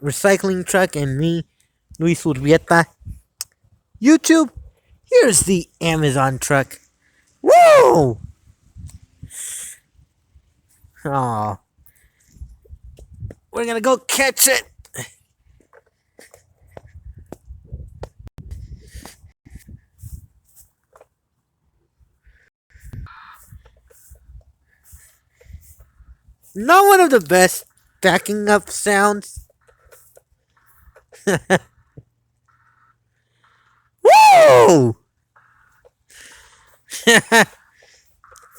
recycling truck and me, Luis Urbieta. YouTube, here's the Amazon truck. Whoa! Oh, we're gonna go catch it. Not one of the best backing up sounds. Whoa!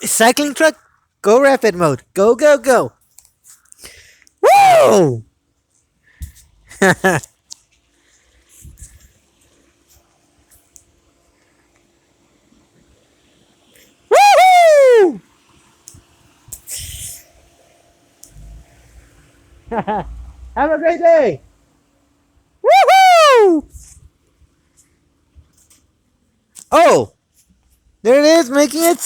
Cycling truck, go rapid mode. Go, go, go. Whoa! Woohoo! Have a great day. Woohoo! Oh, there it is, making it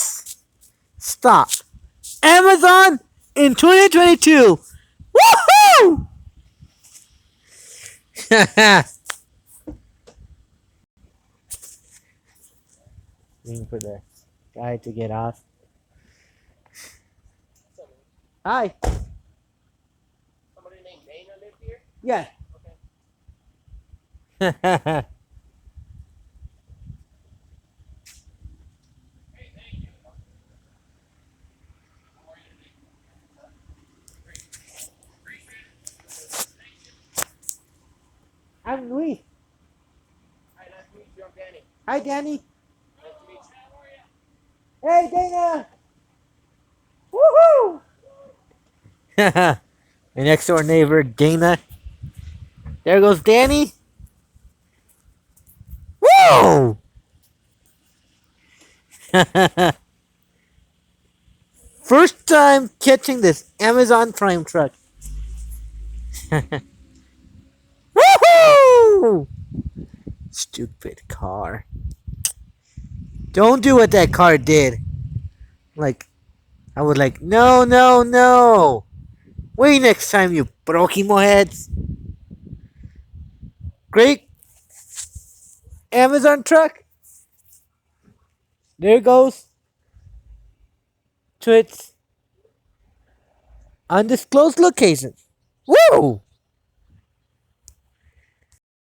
stop. Amazon in 2022. Woohoo! Waiting for the guy to get off. Hi. Somebody named Dana lived here? Yeah. Hey, thank you. How are you today? Great. Appreciate it. Thank you. I'm Luis. Hi, nice to meet you. I'm Danny. Hi, Danny. Nice to meet you. How are you? Hey, Dana. Woohoo! My next door neighbor, Dana. There goes Danny. Whoa! First time catching this Amazon Prime truck. Woohoo! Stupid car. Don't do what that car did. Like, I would like, no, no, no. Wait next time, you Prokimo heads. Great Amazon truck. There it goes to its undisclosed location. Woo!